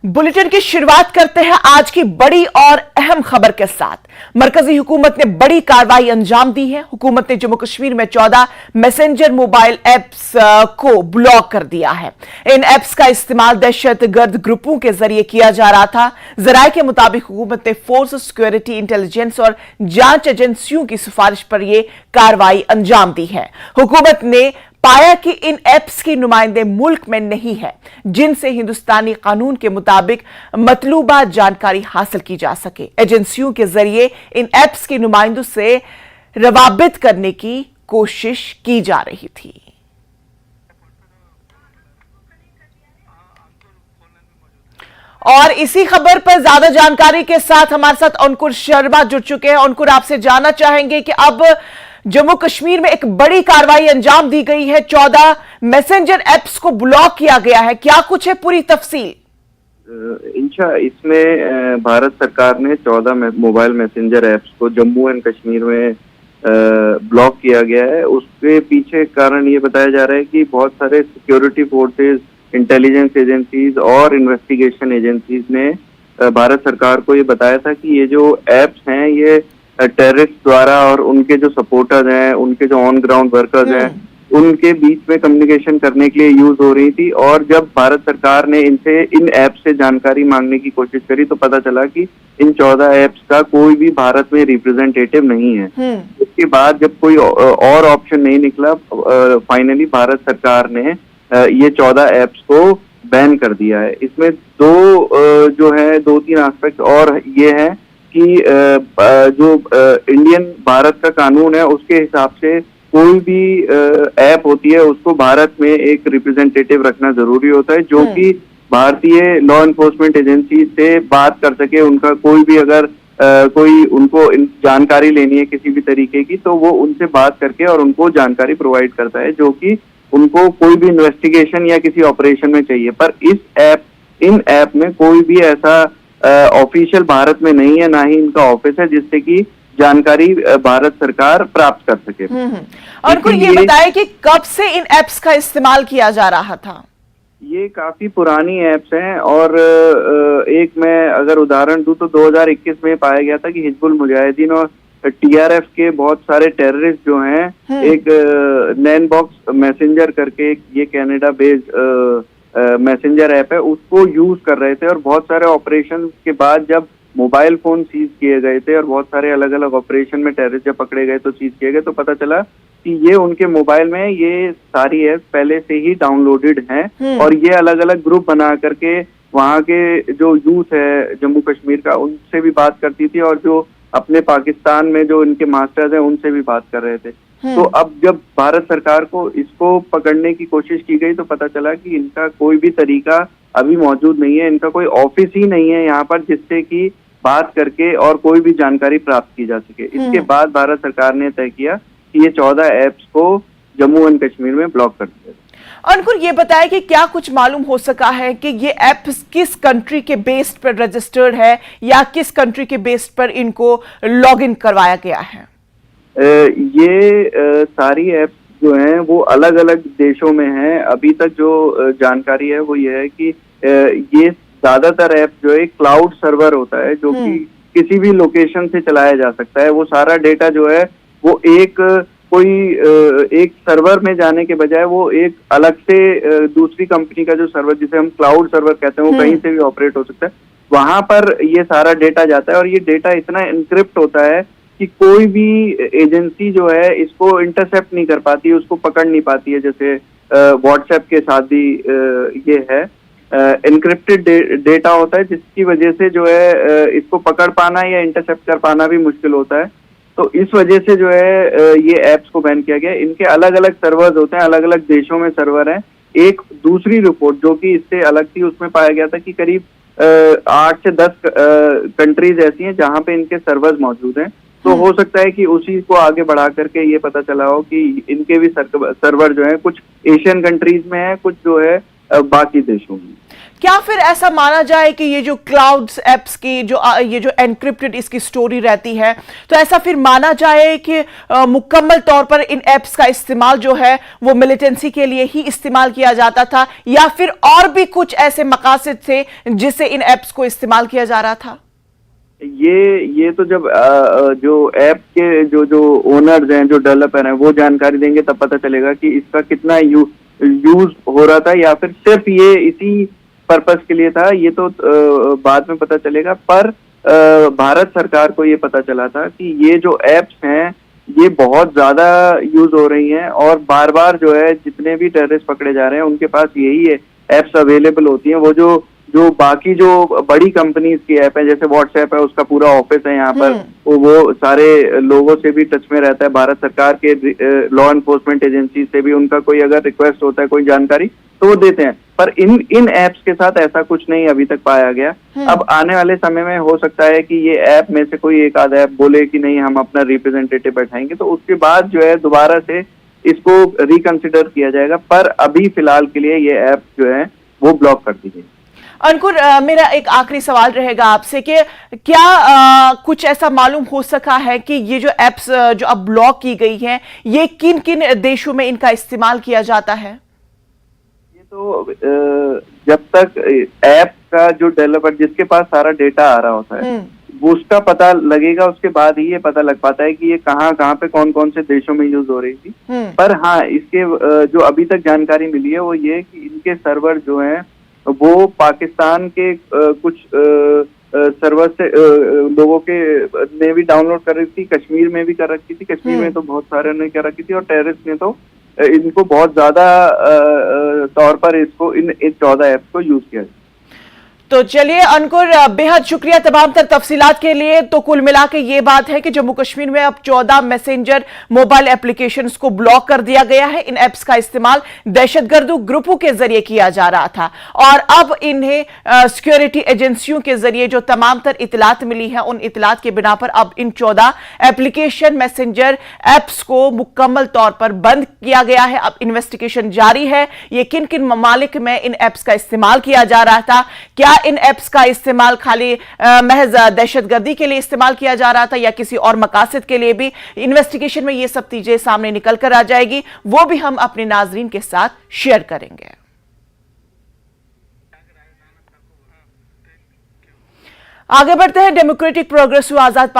Bulletin की शुरुआत करते हैं आज की बड़ी और अहम खबर के साथ। मरकजी हुकूमत ने बड़ी कार्रवाई अंजाम दी है। हुकूमत ने जम्मू कश्मीर में 14 मैसेंजर मोबाइल एप्स को ब्लॉक कर दिया है। इन एप्स का इस्तेमाल दहशतगर्द ग्रुपों के जरिए किया जा रहा था। जराये के मुताबिक हुकूमत ने फोर्स, सिक्योरिटी, इंटेलिजेंस और जांच एजेंसियों की सिफारिश पर यह कार्रवाई अंजाम दी है। हुकूमत ने पाया कि इन एप्स के नुमाइंदे मुल्क में नहीं है जिनसे हिंदुस्तानी कानून के मुताबिक मतलूबा जानकारी हासिल की जा सके। एजेंसियों के जरिए इन एप्स के नुमाइंदों से रवाबित करने की कोशिश की जा रही थी। और इसी खबर पर ज्यादा जानकारी के साथ हमारे साथ अंकुर शर्मा जुड़ चुके हैं। अंकुर, आपसे जानना चाहेंगे कि अब जम्मू कश्मीर में एक बड़ी कार्रवाई अंजाम दी गई है, 14 मैसेंजर एप्स को ब्लॉक किया गया है, क्या कुछ है पूरी तफसील? इसमें भारत सरकार ने 14 मोबाइल मैसेंजर एप्स को जम्मू एंड कश्मीर में ब्लॉक किया गया है। उसके पीछे कारण ये बताया जा रहा है कि बहुत सारे सिक्योरिटी फोर्सेस, इंटेलिजेंस एजेंसीज और इन्वेस्टिगेशन एजेंसीज ने भारत सरकार को ये बताया था कि ये जो एप्स हैं ये टेररिस्ट द्वारा और उनके जो सपोर्टर्स हैं, उनके जो ऑन ग्राउंड वर्कर्स हैं, उनके बीच में कम्युनिकेशन करने के लिए यूज हो रही थी। और जब भारत सरकार ने इन ऐप्स से जानकारी मांगने की कोशिश करी तो पता चला कि इन 14 ऐप्स का कोई भी भारत में रिप्रेजेंटेटिव नहीं है। उसके बाद जब कोई और ऑप्शन नहीं निकला, फाइनली भारत सरकार ने ये 14 ऐप्स को बैन कर दिया है। इसमें दो तीन एस्पेक्ट और ये है कि जो इंडियन भारत का कानून है उसके हिसाब से कोई भी ऐप होती है उसको भारत में एक रिप्रेजेंटेटिव रखना जरूरी होता है जो कि भारतीय लॉ एनफोर्समेंट एजेंसी से बात कर सके। उनका कोई भी अगर कोई उनको जानकारी लेनी है किसी भी तरीके की तो वो उनसे बात करके और उनको जानकारी प्रोवाइड करता है जो कि उनको कोई भी इन्वेस्टिगेशन या किसी ऑपरेशन में चाहिए। पर इन ऐप में कोई भी ऐसा ऑफिशियल भारत में नहीं है, ना ही इनका ऑफिस है जिससे कि जानकारी भारत सरकार प्राप्त कर सके। और उनको ये बताया कि कब से इन एप्स का इस्तेमाल किया जा रहा था? ये काफी पुरानी एप्स हैं और एक मैं अगर उदाहरण दूं तो 2021 में पाया गया था कि हिजबुल मुजाहिदीन और टीआरएफ के बहुत सारे टेररिस्ट जो हैं एक नैन बॉक्स मैसेंजर करके ये कनाडा बेस्ड मैसेंजर ऐप है उसको यूज कर रहे थे। और बहुत सारे ऑपरेशन के बाद जब मोबाइल फोन सीज किए गए थे और बहुत सारे अलग अलग ऑपरेशन में टेररिस्ट जब पकड़े गए तो सीज किए गए तो पता चला कि ये उनके मोबाइल में ये सारी ऐप पहले से ही डाउनलोडेड हैं और ये अलग अलग ग्रुप बना करके वहाँ के जो यूथ है जम्मू कश्मीर का उनसे भी बात करती थी और जो अपने पाकिस्तान में जो इनके मास्टर्स हैं उनसे भी बात कर रहे थे। तो अब जब भारत सरकार को इसको पकड़ने की कोशिश की गई तो पता चला कि इनका कोई भी तरीका अभी मौजूद नहीं है, इनका कोई ऑफिस ही नहीं है यहाँ पर जिससे कि बात करके और कोई भी जानकारी प्राप्त की जा सके। इसके बाद भारत सरकार ने तय किया कि ये 14 ऐप्स को जम्मू एंड कश्मीर में ब्लॉक कर दिया। उनको ये बताया कि क्या कुछ मालूम हो सका है कि ये ऐप्स किस कंट्री के बेस्ड पर रजिस्टर्ड है या किस कंट्री के बेस्ड पर इनको लॉग इन करवाया गया है? ये सारी ऐप्स जो हैं वो अलग अलग देशों में हैं। अभी तक जो जानकारी है वो ये है कि ये ज्यादातर ऐप जो है क्लाउड सर्वर होता है जो कि किसी भी लोकेशन से चलाया जा सकता है। वो सारा डेटा जो है वो एक सर्वर में जाने के बजाय वो एक अलग से दूसरी कंपनी का जो सर्वर जिसे हम क्लाउड सर्वर कहते हैं वो कहीं से भी ऑपरेट हो सकता है। वहां पर ये सारा डेटा जाता है और ये डेटा इतना एनक्रिप्ट होता है कि कोई भी एजेंसी जो है इसको इंटरसेप्ट नहीं कर पाती, उसको पकड़ नहीं पाती है। जैसे व्हाट्सएप के साथ भी ये है एनक्रिप्टेड डेटा होता है जिसकी वजह से जो है इसको पकड़ पाना या इंटरसेप्ट कर पाना भी मुश्किल होता है। तो इस वजह से जो है ये ऐप्स को बैन किया गया। इनके अलग अलग सर्वर्स होते हैं, अलग अलग देशों में सर्वर हैं। एक दूसरी रिपोर्ट जो कि इससे अलग थी उसमें पाया गया था कि करीब 8 से 10 कंट्रीज ऐसी हैं जहां पे इनके सर्वर्स मौजूद हैं। तो हो सकता है कि उसी को आगे बढ़ा करके ये पता चला हो कि इनके भी सर्वर जो है कुछ एशियन कंट्रीज में है, कुछ जो है बाकी देशों में। क्या फिर ऐसा माना जाए कि ये जो क्लाउड्स एप्स की ये जो एनक्रिप्टेड इसकी स्टोरी रहती है, तो ऐसा फिर माना जाए कि मुकम्मल तौर पर इन एप्स का इस्तेमाल जो है वो मिलिटेंसी के लिए ही इस्तेमाल किया जाता था, या फिर और भी कुछ ऐसे मकासद थे जिससे इन एप्स को इस्तेमाल किया जा रहा था? ये तो जब जो ऐप के जो ओनर्स हैं, जो डेवलपर हैं, वो जानकारी देंगे तब पता चलेगा कि इसका कितना यूज हो रहा था, या फिर सिर्फ ये इसी पर्पस के लिए था। ये तो बाद में पता चलेगा। पर भारत सरकार को ये पता चला था कि ये जो एप्स हैं ये बहुत ज्यादा यूज हो रही हैं, और बार बार जो है जितने भी टेररिस्ट पकड़े जा रहे हैं उनके पास यही है एप्स अवेलेबल होती हैं। वो जो बाकी जो बड़ी कंपनीज की ऐप है, जैसे व्हाट्सएप है, उसका पूरा ऑफिस है यहाँ पर, वो सारे लोगों से भी टच में रहता है। भारत सरकार के लॉ एनफोर्समेंट एजेंसी से भी उनका कोई अगर रिक्वेस्ट होता है कोई जानकारी तो वो देते हैं। पर इन एप्स के साथ ऐसा कुछ नहीं अभी तक पाया गया। अब आने वाले समय में हो सकता है कि ये ऐप में से कोई एक आध ऐप बोले कि नहीं हम अपना रिप्रेजेंटेटिव बैठाएंगे, तो उसके बाद जो है दोबारा से इसको रिकंसिडर किया जाएगा। पर अभी फिलहाल के लिए ये ऐप जो है वो ब्लॉक कर दी गई। अंकुर, मेरा एक आखिरी सवाल रहेगा आपसे कि क्या कुछ ऐसा मालूम हो सका है कि ये जो एप्स जो अब ब्लॉक की गई हैं ये किन किन देशों में इनका इस्तेमाल किया जाता है? ये तो जब तक ऐप का जो डेवलपर जिसके पास सारा डेटा आ रहा होता है वो उसका पता लगेगा, उसके बाद ही ये पता लग पाता है कि ये कहाँ पे कौन कौन से देशों में यूज हो रही थी। पर हाँ, इसके जो अभी तक जानकारी मिली है वो ये कि इनके सर्वर जो हैं वो पाकिस्तान के कुछ सर्वर से लोगों के ने भी डाउनलोड कर रखी थी, कश्मीर में भी कर रखी थी। कश्मीर में तो बहुत सारे ने कर रखी थी, और टेररिस्ट ने तो इनको बहुत ज्यादा तौर पर इसको इन 14 ऐप्स को यूज किया। तो चलिए अंकुर, बेहद शुक्रिया तमाम तर तफसीलात के लिए। तो कुल मिला के ये बात है कि जम्मू कश्मीर में अब 14 मैसेंजर मोबाइल एप्लीकेशंस को ब्लॉक कर दिया गया है। इन एप्स का इस्तेमाल दहशतगर्द ग्रुपों के जरिए किया जा रहा था, और अब इन्हें सिक्योरिटी एजेंसियों के जरिए जो तमाम तर इतलात मिली है उन इतलात के बिना पर अब इन 14 एप्लीकेशन मैसेंजर एप्स को मुकम्मल तौर पर बंद किया गया है। अब इन्वेस्टिगेशन जारी है ये किन किन ममालिक में इन एप्स का इस्तेमाल किया जा रहा था, क्या इन एप्स का इस्तेमाल खाली महज दहशतगर्दी के लिए इस्तेमाल किया जा रहा था या किसी और मकासद के लिए भी। इन्वेस्टिगेशन में ये सब चीजें सामने निकल कर आ जाएगी, वो भी हम अपने नाजरीन के साथ शेयर करेंगे। आगे बढ़ते हैं। डेमोक्रेटिक प्रोग्रेसिव आजाद